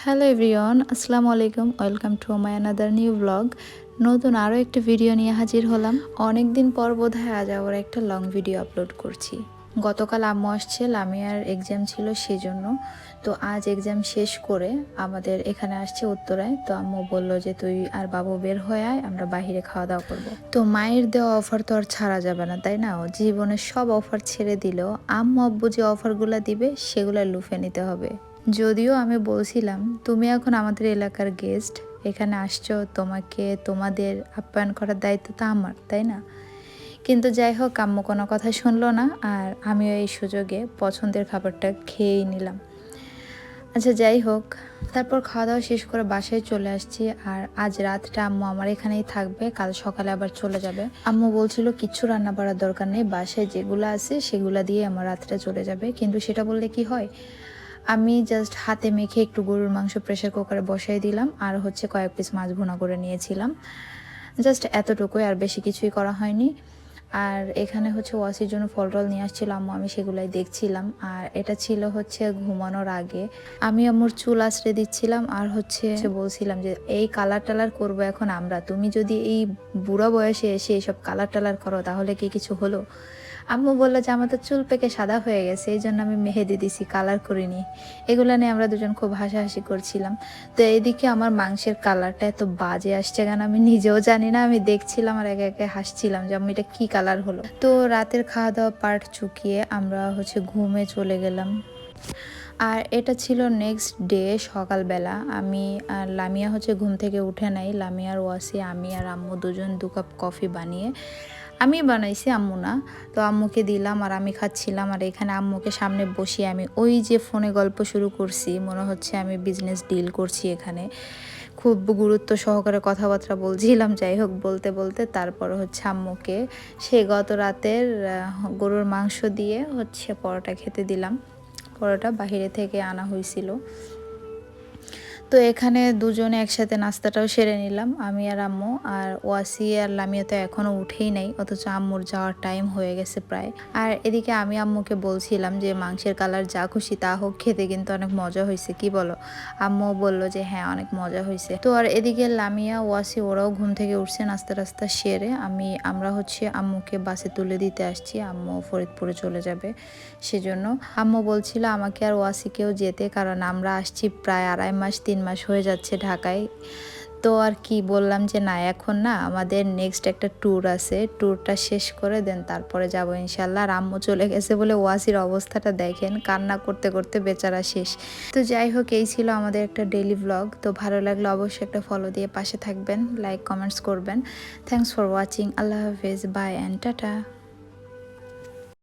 Hello everyone, আসসালামু আলাইকুম। Welcome to my another new blog. নতুন আরও একটা ভিডিও নিয়ে হাজির হলাম। অনেক দিন পর বোধহয় আজ আবার একটা লং ভিডিও আপলোড করছি। গতকাল আম্মু আসছে, লামিয়ার এক্সাম ছিল সেজন্য। তো আজ এক্সাম শেষ করে আমাদের এখানে আসছে উত্তরায়। তো আম্মু বলল যে তুই আর বাবু বের হয়ে আয়, আমরা বাহিরে খাওয়া দাওয়া করবো। তো মায়ের দেওয়া অফার তো আর ছাড়া যাবে না, তাই না? জীবনের সব অফার ছেড়ে দিলেও আম্মু আব্বু যে অফারগুলো দিবে সেগুলো লুফে নিতে হবে। যদিও আমি বলছিলাম তুমি এখন আমাদের এলাকার গেস্ট, এখানে আসছো, তোমাদের আপ্যায়ন করার দায়িত্ব তো আমার, তাই না? কিন্তু যাই হোক, আম্মু কোনো কথা শুনলো না, আর আমিও এই সুযোগে পছন্দের খাবারটা খেয়েই নিলাম। আচ্ছা যাই হোক, তারপর খাওয়া দাওয়া শেষ করে বাসায় চলে আসছি। আর আজ রাতটা আম্মু আমার এখানেই থাকবে, কাল সকালে আবার চলে যাবে। আম্মু বলছিল কিচ্ছু রান্না বাড়ার দরকার নেই, বাসায় যেগুলো আছে সেগুলো দিয়ে আমার রাতটা চলে যাবে। কিন্তু সেটা বললে কি হয়, আমি জাস্ট হাতে মেখে একটু গরুর মাংস প্রেশার কুকারে বসাই দিলাম, আর হচ্ছে কয়েক পিস মাছ ভুনা করে নিয়েছিলাম। জাস্ট এতটুকুই, আর বেশি কিছুই করা হয়নি। আর এখানে হচ্ছে ওয়াসির জন্য ফল টল নিয়ে আসছিল আম্মু, আমি সেগুলাই দেখছিলাম। আর এটা ছিল হচ্ছে ঘুমানোর আগে, আমি আম্মুর চুল আঁচড়ে দিচ্ছিলাম। আর হচ্ছে বলছিলাম যে এই কালার টালার করবো এখন আমরা, তুমি যদি এই বুড়া বয়সে এসে এইসব কালার টালার করো তাহলে কি কিছু হলো? আম্মু বললো যে আমার তো চুল পেকে সাদা হয়ে গেছে, এই জন্য আমি মেহেদি দিছি, কালার করিনি। এগুলো নিয়ে আমরা দুজন খুব হাসাহাসি করছিলাম। তো এইদিকে আমার মাংসের কালারটা এত বাজে আসছে কেন আমি নিজেও জানি না। আমি দেখছিলাম আর একে একে হাসছিলাম যে আমি এটা কি কালার হলো। তো রাতের খাওয়া দাওয়া পার্ট চুকিয়ে আমরা হচ্ছে ঘুমে চলে গেলাম। আর এটা ছিল নেক্সট ডে সকালবেলা। আমি আর লামিয়া হচ্ছে ঘুম থেকে উঠে নাই। লামিয়ার ওয়াসি, আমি আর আম্মু দুজন 2 কাপ কফি বানিয়ে, আমি বানাইছি, আম্মু না। তো আম্মুকে দিলাম আর আমি খাচ্ছিলাম। আর এখানে আম্মুকে সামনে বসিয়ে আমি ওই যে ফোনে গল্প শুরু করছি, মনে হচ্ছে আমি বিজনেস ডিল করছি এখানে। খুব গুরুত্ব সহকারে কথাবার্তা বলছিলাম। যাই হোক, বলতে বলতে তারপর হচ্ছে আম্মুকে সেই গত রাতের গরুর মাংস দিয়ে হচ্ছে পরোটা খেতে দিলাম। পরোটা বাহিরে থেকে আনা হয়েছিল। তো এখানে দুজনে একসাথে নাস্তাটাও সেরে নিলাম, আমি আর আম্মু। আর ওয়াসি আর লামিয়া তো এখনও উঠেই নাই, অথচ আম্মুর যাওয়ার টাইম হয়ে গেছে প্রায়। আর এদিকে আমি আম্মুকে বলছিলাম যে মাংসের কালার যা খুশি তা হোক, খেতে কিন্তু অনেক মজা হয়েছে, কি বলো? আম্মু বলল যে হ্যাঁ অনেক মজা হয়েছে। তো আর এদিকে লামিয়া ওয়াসি ওরাও ঘুম থেকে উঠছে, নাস্তা টাস্তা সেরে আমরা হচ্ছে আম্মুকে বাসে তুলে দিতে আসছি। আম্মু ফরিদপুরে চলে যাবে, সেজন্য আম্মু বলছিল আমাকে আর ওয়াসিকেও যেতে, কারণ আমরা আসছি প্রায় 2.5 মাস 3 মাস হয়ে যাচ্ছে ঢাকায়। তো আর কি বললাম যে না, এখন না, আমাদের নেক্সট একটা ট্যুর আছে, ট্যুরটা শেষ করে দেন তারপরে যাব ইনশাল্লাহ। আর আম্মু চলে গেছে বলে ওয়াসির অবস্থাটা দেখেন, কান্না করতে করতে বেচারা শেষ। তো যাই হোক, এই ছিল আমাদের একটা ডেইলি ব্লগ। তো ভালো লাগলে অবশ্যই একটা ফলো দিয়ে পাশে থাকবেন, লাইক কমেন্টস করবেন। Thanks for watching. আল্লাহ হাফেজ, বাই অ্যান্ড টাটা।